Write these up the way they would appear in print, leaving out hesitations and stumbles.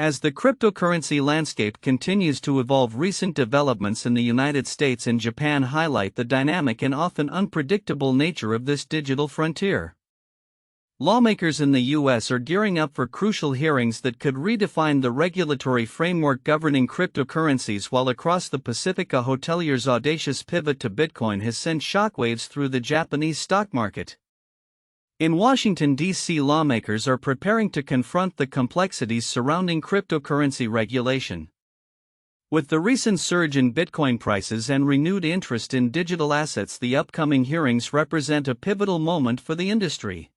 As the cryptocurrency landscape continues to evolve, recent developments in the United States and Japan highlight the dynamic and often unpredictable nature of this digital frontier. Lawmakers in the U.S. are gearing up for crucial hearings that could redefine the regulatory framework governing cryptocurrencies, while across the Pacific a Hotelier's audacious pivot to Bitcoin has sent shockwaves through the Japanese stock market. In Washington, D.C., lawmakers are preparing to confront the complexities surrounding cryptocurrency regulation. With the recent surge in Bitcoin prices and renewed interest in digital assets, the upcoming hearings represent a pivotal moment for the industry.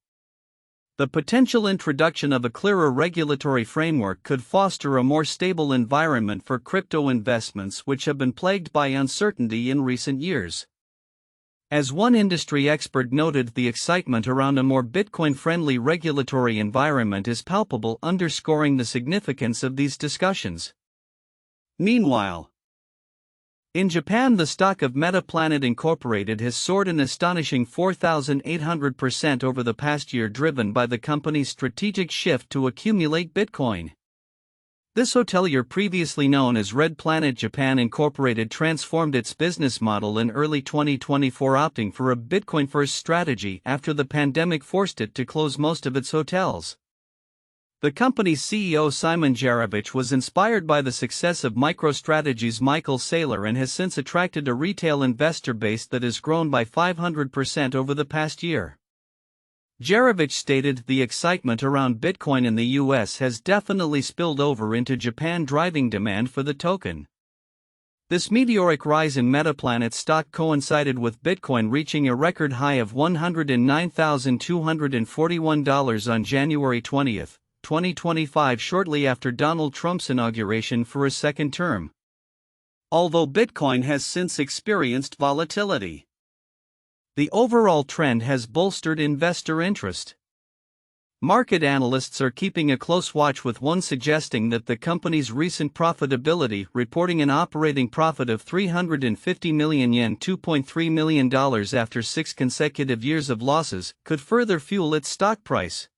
The potential introduction of a clearer regulatory framework could foster a more stable environment for crypto investments, which have been plagued by uncertainty in recent years. As one industry expert noted, the excitement around a more Bitcoin-friendly regulatory environment is palpable, underscoring the significance of these discussions. Meanwhile, in Japan, the stock of Metaplanet Inc. has soared an astonishing 4,800% over the past year, driven by the company's strategic shift to accumulate Bitcoin. This hotelier, previously known as Red Planet Japan Incorporated, transformed its business model in early 2024, opting for a Bitcoin-first strategy after the pandemic forced it to close most of its hotels. The company's CEO Simon Jarovich was inspired by the success of MicroStrategy's Michael Saylor and has since attracted a retail investor base that has grown by 500% over the past year. Jarovich stated, "The excitement around Bitcoin in the US has definitely spilled over into Japan, driving demand for the token." This meteoric rise in Metaplanet stock coincided with Bitcoin reaching a record high of $109,241 on January 20, 2025, shortly after Donald Trump's inauguration for a second term. Although Bitcoin has since experienced volatility, the overall trend has bolstered investor interest. Market analysts are keeping a close watch, with one suggesting that the company's recent profitability, reporting an operating profit of 350 million yen ($2.3 million) after 6 consecutive years of losses, could further fuel its stock price.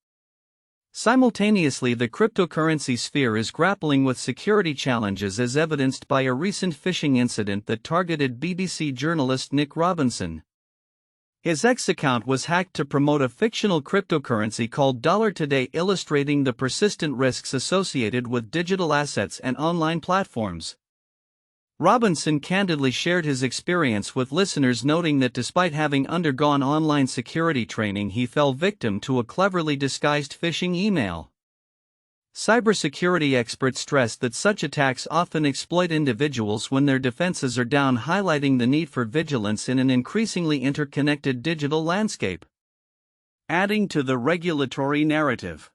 Simultaneously, the cryptocurrency sphere is grappling with security challenges, as evidenced by a recent phishing incident that targeted BBC journalist Nick Robinson. His X account was hacked to promote a fictional cryptocurrency called Dollar Today, illustrating the persistent risks associated with digital assets and online platforms. Robinson candidly shared his experience with listeners, noting that despite having undergone online security training, he fell victim to a cleverly disguised phishing email. Cybersecurity experts stress that such attacks often exploit individuals when their defenses are down, highlighting the need for vigilance in an increasingly interconnected digital landscape. Adding to the regulatory narrative,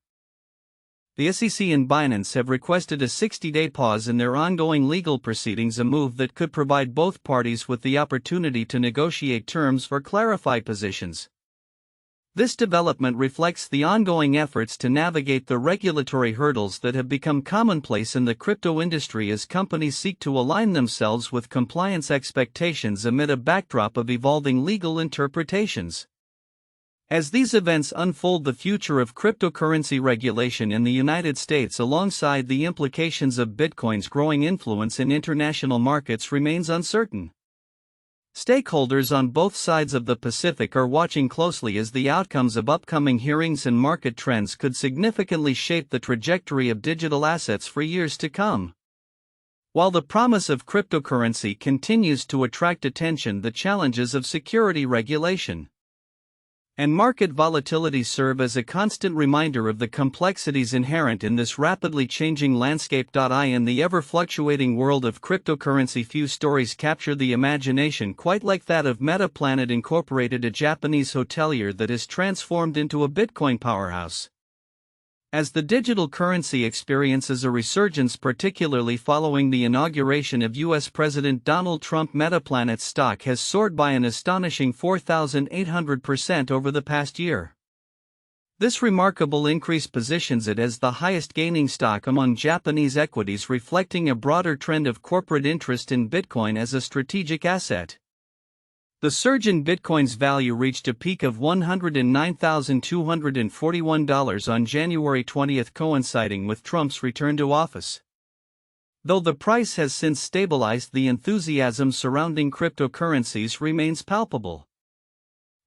the SEC and Binance have requested a 60-day pause in their ongoing legal proceedings, a move that could provide both parties with the opportunity to negotiate terms or clarify positions. This development reflects the ongoing efforts to navigate the regulatory hurdles that have become commonplace in the crypto industry as companies seek to align themselves with compliance expectations amid a backdrop of evolving legal interpretations. As these events unfold, the future of cryptocurrency regulation in the United States, alongside the implications of Bitcoin's growing influence in international markets, remains uncertain. Stakeholders on both sides of the Pacific are watching closely, as the outcomes of upcoming hearings and market trends could significantly shape the trajectory of digital assets for years to come. While the promise of cryptocurrency continues to attract attention, the challenges of security regulation and market volatility serve as a constant reminder of the complexities inherent in this rapidly changing landscape. In the ever-fluctuating world of cryptocurrency, few stories capture the imagination quite like that of Metaplanet Inc., a Japanese hotelier that is transformed into a Bitcoin powerhouse. As the digital currency experiences a resurgence, particularly following the inauguration of U.S. President Donald Trump, Metaplanet's stock has soared by an astonishing 4,800% over the past year. This remarkable increase positions it as the highest gaining stock among Japanese equities, reflecting a broader trend of corporate interest in Bitcoin as a strategic asset. The surge in Bitcoin's value reached a peak of $109,241 on January 20, coinciding with Trump's return to office. Though the price has since stabilized, the enthusiasm surrounding cryptocurrencies remains palpable.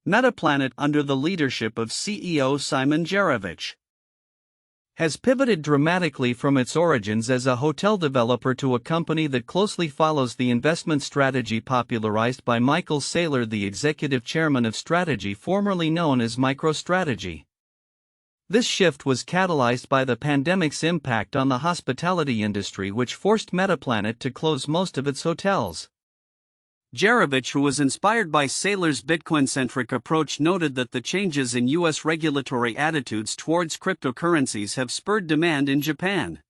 Metaplanet, under the leadership of CEO Simon Jarovich, has pivoted dramatically from its origins as a hotel developer to a company that closely follows the investment strategy popularized by Michael Saylor, the executive chairman of Strategy, formerly known as MicroStrategy. This shift was catalyzed by the pandemic's impact on the hospitality industry, which forced Metaplanet to close most of its hotels. Jarovich, who was inspired by Saylor's Bitcoin-centric approach, noted that the changes in U.S. regulatory attitudes towards cryptocurrencies have spurred demand in Japan.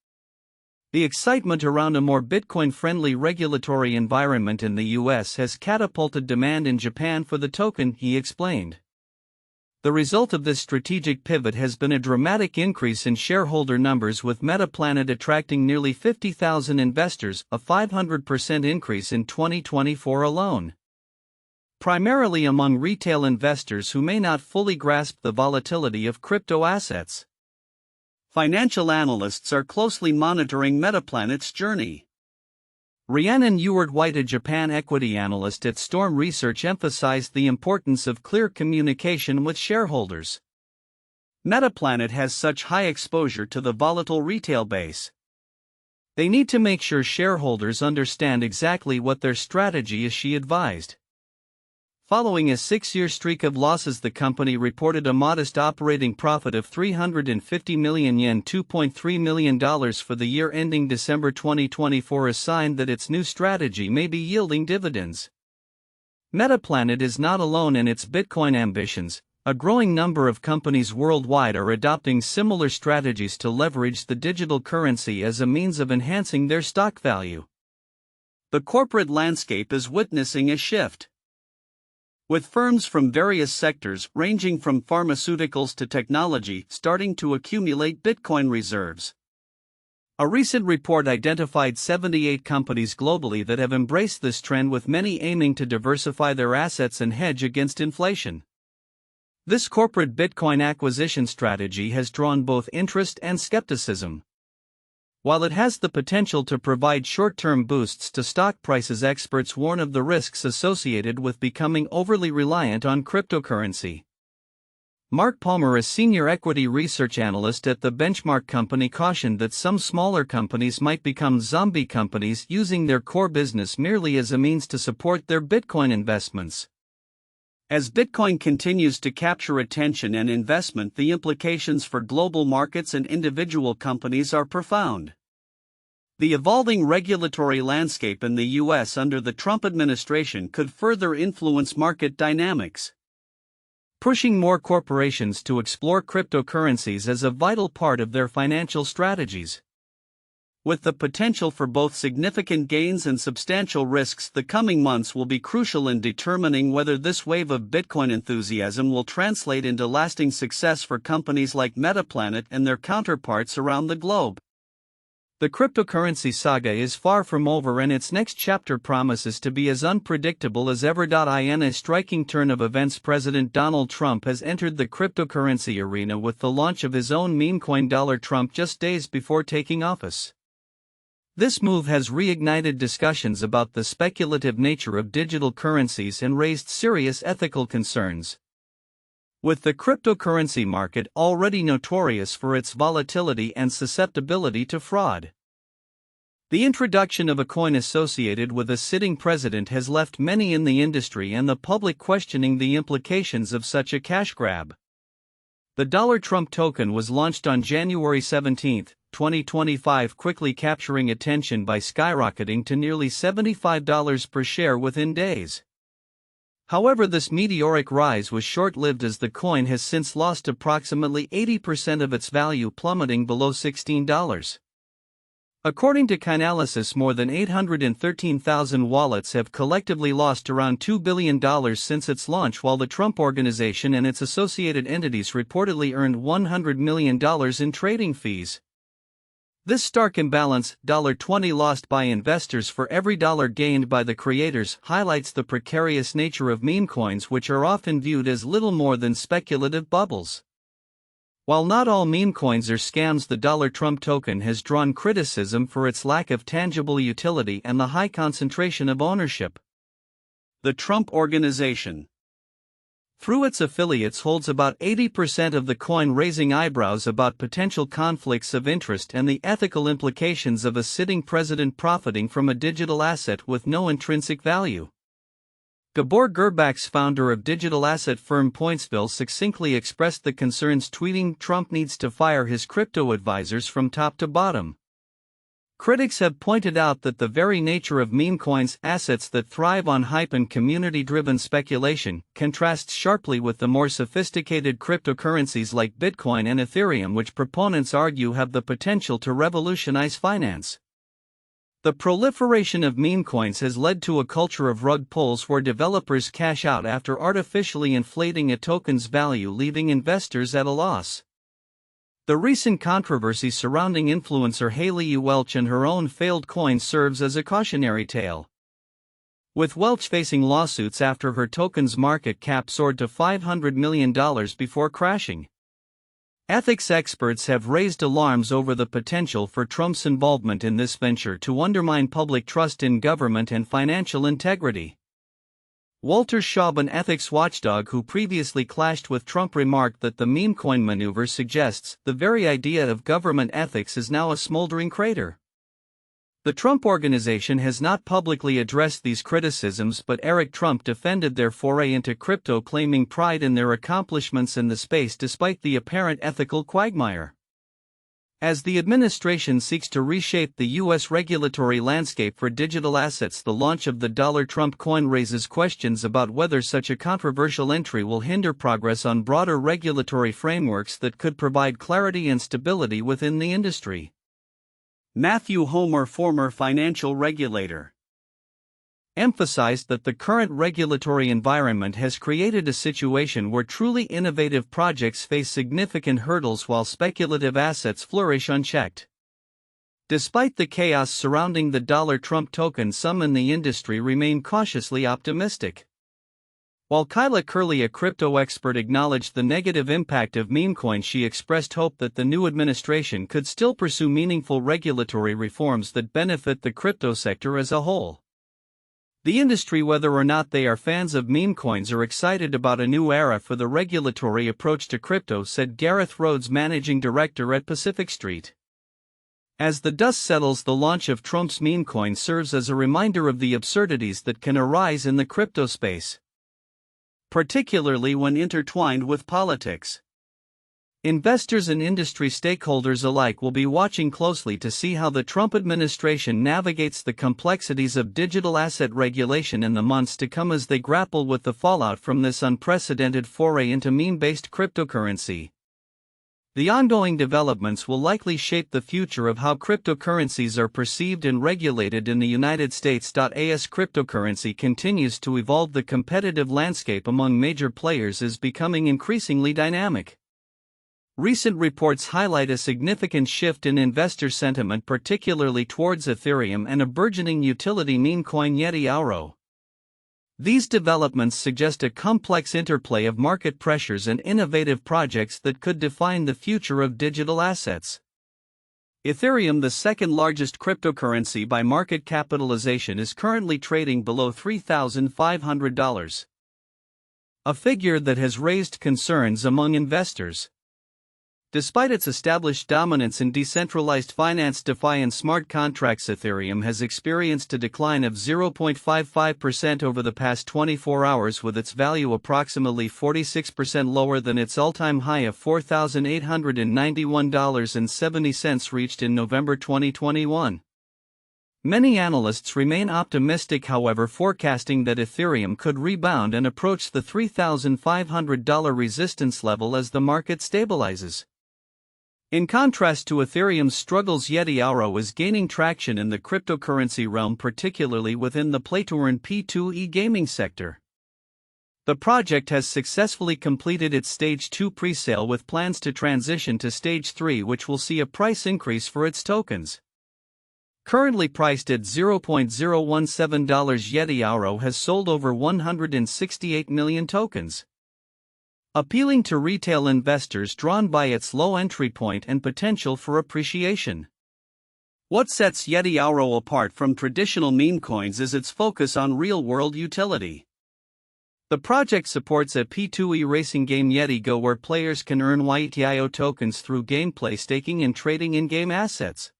The excitement around a more Bitcoin-friendly regulatory environment in the U.S. has catapulted demand in Japan for the token, he explained. The result of this strategic pivot has been a dramatic increase in shareholder numbers, with Metaplanet attracting nearly 50,000 investors, a 500% increase in 2024 alone. Primarily among retail investors who may not fully grasp the volatility of crypto assets. Financial analysts are closely monitoring Metaplanet's journey. Rhiannon Ewart-White, a Japan equity analyst at Storm Research, emphasized the importance of clear communication with shareholders. Metaplanet has such high exposure to the volatile retail base. They need to make sure shareholders understand exactly what their strategy is, she advised. Following a 6-year streak of losses, the company reported a modest operating profit of 350 million yen, $2.3 million for the year ending December 2024, a sign that its new strategy may be yielding dividends. Metaplanet is not alone in its Bitcoin ambitions. A growing number of companies worldwide are adopting similar strategies to leverage the digital currency as a means of enhancing their stock value. The corporate landscape is witnessing a shift, with firms from various sectors, ranging from pharmaceuticals to technology, starting to accumulate Bitcoin reserves. A recent report identified 78 companies globally that have embraced this trend, with many aiming to diversify their assets and hedge against inflation. This corporate Bitcoin acquisition strategy has drawn both interest and skepticism. While it has the potential to provide short-term boosts to stock prices, experts warn of the risks associated with becoming overly reliant on cryptocurrency. Mark Palmer, a senior equity research analyst at the benchmark company, cautioned that some smaller companies might become zombie companies, using their core business merely as a means to support their Bitcoin investments. As Bitcoin continues to capture attention and investment, the implications for global markets and individual companies are profound. The evolving regulatory landscape in the U.S. under the Trump administration could further influence market dynamics, pushing more corporations to explore cryptocurrencies as a vital part of their financial strategies. With the potential for both significant gains and substantial risks, the coming months will be crucial in determining whether this wave of Bitcoin enthusiasm will translate into lasting success for companies like Metaplanet and their counterparts around the globe. The cryptocurrency saga is far from over, and its next chapter promises to be as unpredictable as ever. In a striking turn of events, President Donald Trump has entered the cryptocurrency arena with the launch of his own meme coin Dollar Trump just days before taking office. This move has reignited discussions about the speculative nature of digital currencies and raised serious ethical concerns. With the cryptocurrency market already notorious for its volatility and susceptibility to fraud, the introduction of a coin associated with a sitting president has left many in the industry and the public questioning the implications of such a cash grab. The Dollar Trump token was launched on January 17, 2025, quickly capturing attention by skyrocketing to nearly $75 per share within days. However, this meteoric rise was short-lived, as the coin has since lost approximately 80% of its value, plummeting below $16. According to Chainalysis, more than 813,000 wallets have collectively lost around $2 billion since its launch, while the Trump Organization and its associated entities reportedly earned $100 million in trading fees. This stark imbalance, $20 lost by investors for every dollar gained by the creators, highlights the precarious nature of meme coins, which are often viewed as little more than speculative bubbles. While not all meme coins are scams, the Trump token has drawn criticism for its lack of tangible utility and the high concentration of ownership. The Trump Organization, through its affiliates, holds about 80% of the coin, raising eyebrows about potential conflicts of interest and the ethical implications of a sitting president profiting from a digital asset with no intrinsic value. Gabor Gurbax, founder of digital asset firm Pointsville, succinctly expressed the concerns, tweeting, "Trump needs to fire his crypto advisors from top to bottom." Critics have pointed out that the very nature of meme coins, assets that thrive on hype and community-driven speculation, contrasts sharply with the more sophisticated cryptocurrencies like Bitcoin and Ethereum, which proponents argue have the potential to revolutionize finance. The proliferation of meme coins has led to a culture of rug pulls where developers cash out after artificially inflating a token's value, leaving investors at a loss. The recent controversy surrounding influencer Haley E. Welch and her own failed coin serves as a cautionary tale. With Welch facing lawsuits after her token's market cap soared to $500 million before crashing. Ethics experts have raised alarms over the potential for Trump's involvement in this venture to undermine public trust in government and financial integrity. Walter Schaub, an ethics watchdog who previously clashed with Trump, remarked that the meme coin maneuver suggests the very idea of government ethics is now a smoldering crater. The Trump Organization has not publicly addressed these criticisms, but Eric Trump defended their foray into crypto, claiming pride in their accomplishments in the space despite the apparent ethical quagmire. As the administration seeks to reshape the U.S. regulatory landscape for digital assets, the launch of the Trump coin raises questions about whether such a controversial entry will hinder progress on broader regulatory frameworks that could provide clarity and stability within the industry. Matthew Homer, former financial regulator, emphasized that the current regulatory environment has created a situation where truly innovative projects face significant hurdles while speculative assets flourish unchecked. Despite the chaos surrounding the Trump token, some in the industry remain cautiously optimistic. While Kyla Curley, a crypto expert, acknowledged the negative impact of meme coins, she expressed hope that the new administration could still pursue meaningful regulatory reforms that benefit the crypto sector as a whole. The industry, whether or not they are fans of meme coins, are excited about a new era for the regulatory approach to crypto, said Gareth Rhodes, managing director at Pacific Street. As the dust settles, the launch of Trump's meme coin serves as a reminder of the absurdities that can arise in the crypto space, particularly when intertwined with politics. Investors and industry stakeholders alike will be watching closely to see how the Trump administration navigates the complexities of digital asset regulation in the months to come as they grapple with the fallout from this unprecedented foray into meme-based cryptocurrency. The ongoing developments will likely shape the future of how cryptocurrencies are perceived and regulated in the United States. As cryptocurrency continues to evolve, the competitive landscape among major players is becoming increasingly dynamic. Recent reports highlight a significant shift in investor sentiment, particularly towards Ethereum and a burgeoning utility meme coin Yeti Auro. These developments suggest a complex interplay of market pressures and innovative projects that could define the future of digital assets. Ethereum, the second largest cryptocurrency by market capitalization, is currently trading below $3,500, a figure that has raised concerns among investors. Despite its established dominance in decentralized finance, DeFi, and smart contracts, Ethereum has experienced a decline of 0.55% over the past 24 hours, with its value approximately 46% lower than its all-time high of $4,891.70 reached in November 2021. Many analysts remain optimistic, however, forecasting that Ethereum could rebound and approach the $3,500 resistance level as the market stabilizes. In contrast to Ethereum's struggles, Yeti Auro is gaining traction in the cryptocurrency realm, particularly within the play-to-earn P2E gaming sector. The project has successfully completed its Stage 2 presale with plans to transition to Stage 3, which will see a price increase for its tokens. Currently priced at $0.017, Yeti Auro has sold over 168 million tokens, appealing to retail investors drawn by its low entry point and potential for appreciation. What sets Yeti Auro apart from traditional meme coins is its focus on real-world utility. The project supports a P2E racing game, Yeti Go, where players can earn YETIO tokens through gameplay, staking, and trading in-game assets.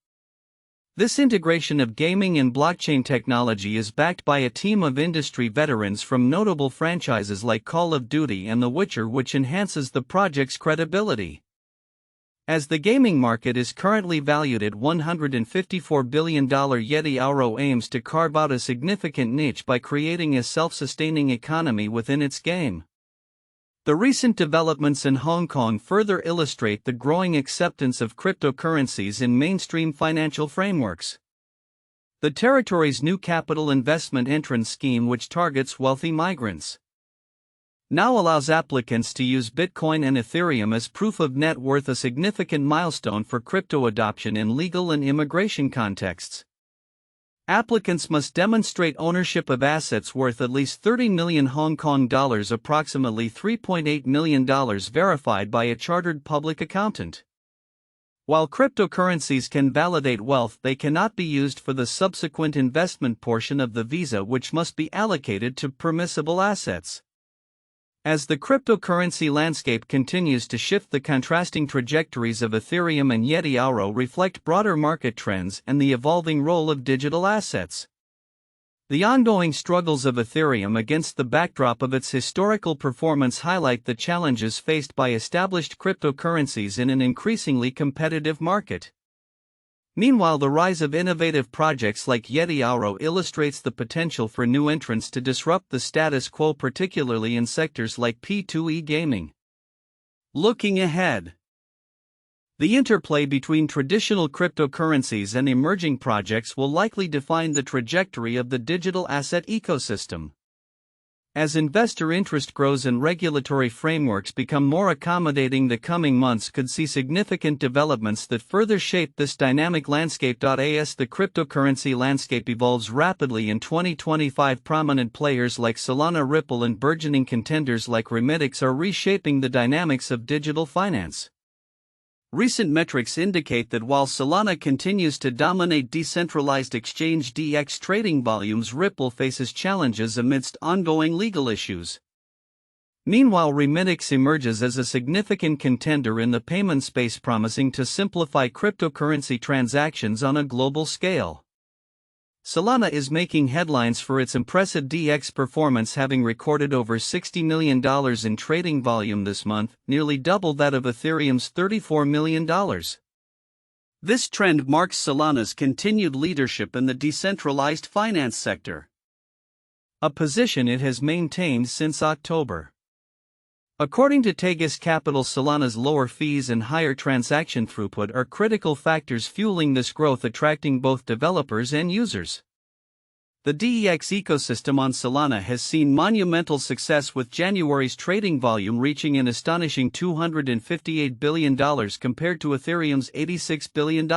This integration of gaming and blockchain technology is backed by a team of industry veterans from notable franchises like Call of Duty and The Witcher, which enhances the project's credibility. As the gaming market is currently valued at $154 billion, Yeti Auro aims to carve out a significant niche by creating a self-sustaining economy within its game. The recent developments in Hong Kong further illustrate the growing acceptance of cryptocurrencies in mainstream financial frameworks. The territory's new capital investment entrance scheme, which targets wealthy migrants, now allows applicants to use Bitcoin and Ethereum as proof of net worth, a significant milestone for crypto adoption in legal and immigration contexts. Applicants must demonstrate ownership of assets worth at least 30 million Hong Kong dollars, approximately $3.8 million, verified by a chartered public accountant. While cryptocurrencies can validate wealth, they cannot be used for the subsequent investment portion of the visa, which must be allocated to permissible assets. As the cryptocurrency landscape continues to shift, the contrasting trajectories of Ethereum and Yeti Auro reflect broader market trends and the evolving role of digital assets. The ongoing struggles of Ethereum against the backdrop of its historical performance highlight the challenges faced by established cryptocurrencies in an increasingly competitive market. Meanwhile, the rise of innovative projects like Yeti Auro illustrates the potential for new entrants to disrupt the status quo, particularly in sectors like P2E gaming. Looking ahead, the interplay between traditional cryptocurrencies and emerging projects will likely define the trajectory of the digital asset ecosystem. As investor interest grows and regulatory frameworks become more accommodating, the coming months could see significant developments that further shape this dynamic landscape. As the cryptocurrency landscape evolves rapidly in 2025, prominent players like Solana, Ripple, and burgeoning contenders like Remitix are reshaping the dynamics of digital finance. Recent metrics indicate that while Solana continues to dominate decentralized exchange DEX trading volumes, Ripple faces challenges amidst ongoing legal issues. Meanwhile, Remitix emerges as a significant contender in the payment space, promising to simplify cryptocurrency transactions on a global scale. Solana is making headlines for its impressive DEX performance, having recorded over $60 million in trading volume this month, nearly double that of Ethereum's $34 million. This trend marks Solana's continued leadership in the decentralized finance sector, a position it has maintained since October. According to Tegas Capital, Solana's lower fees and higher transaction throughput are critical factors fueling this growth, attracting both developers and users. The DEX ecosystem on Solana has seen monumental success, with January's trading volume reaching an astonishing $258 billion compared to Ethereum's $86 billion.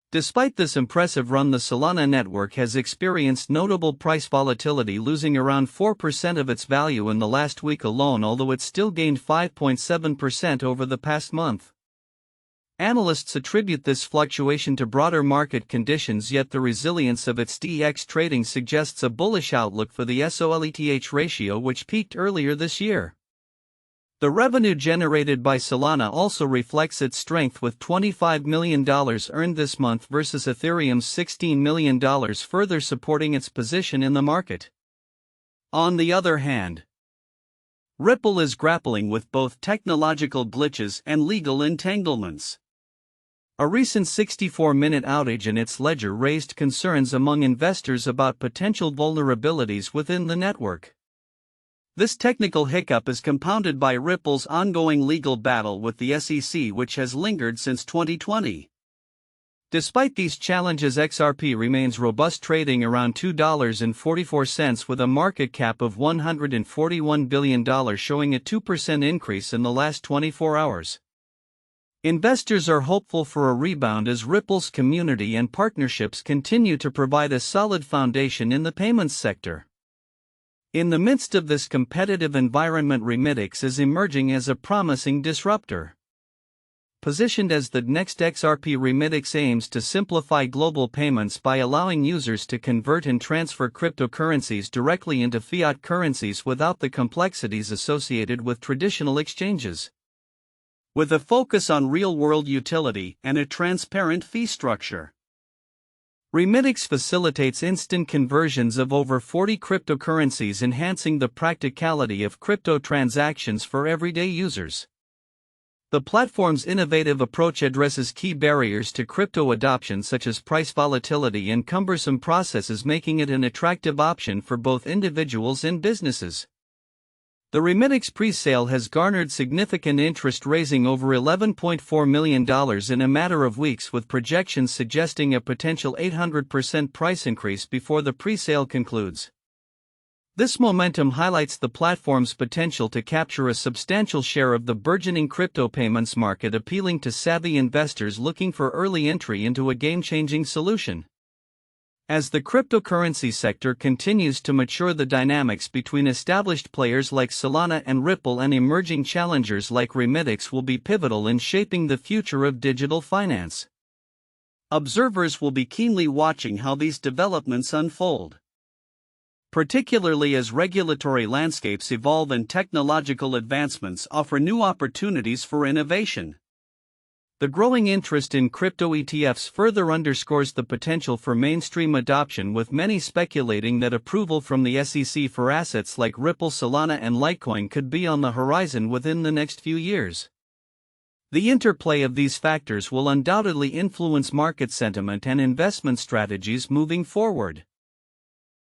Despite this impressive run, the Solana network has experienced notable price volatility, losing around 4% of its value in the last week alone, although it still gained 5.7% over the past month. Analysts attribute this fluctuation to broader market conditions, yet the resilience of its DEX trading suggests a bullish outlook for the SOLETH ratio, which peaked earlier this year. The revenue generated by Solana also reflects its strength, with $25 million earned this month versus Ethereum's $16 million, further supporting its position in the market. On the other hand, Ripple is grappling with both technological glitches and legal entanglements. A recent 64-minute outage in its ledger raised concerns among investors about potential vulnerabilities within the network. This technical hiccup is compounded by Ripple's ongoing legal battle with the SEC, which has lingered since 2020. Despite these challenges, XRP remains robust, trading around $2.44 with a market cap of $141 billion, showing a 2% increase in the last 24 hours. Investors are hopeful for a rebound as Ripple's community and partnerships continue to provide a solid foundation in the payments sector. In the midst of this competitive environment, Remitix is emerging as a promising disruptor. Positioned as the next XRP, Remitix aims to simplify global payments by allowing users to convert and transfer cryptocurrencies directly into fiat currencies without the complexities associated with traditional exchanges. With a focus on real-world utility and a transparent fee structure, Remitix facilitates instant conversions of over 40 cryptocurrencies, enhancing the practicality of crypto transactions for everyday users. The platform's innovative approach addresses key barriers to crypto adoption such as price volatility and cumbersome processes, making it an attractive option for both individuals and businesses. The Remitix pre-sale has garnered significant interest, raising over $11.4 million in a matter of weeks, with projections suggesting a potential 800% price increase before the pre-sale concludes. This momentum highlights the platform's potential to capture a substantial share of the burgeoning crypto payments market, appealing to savvy investors looking for early entry into a game-changing solution. As the cryptocurrency sector continues to mature, the dynamics between established players like Solana and Ripple and emerging challengers like Remitix will be pivotal in shaping the future of digital finance. Observers will be keenly watching how these developments unfold, particularly as regulatory landscapes evolve and technological advancements offer new opportunities for innovation. The growing interest in crypto ETFs further underscores the potential for mainstream adoption, with many speculating that approval from the SEC for assets like Ripple, Solana, and Litecoin could be on the horizon within the next few years. The interplay of these factors will undoubtedly influence market sentiment and investment strategies moving forward.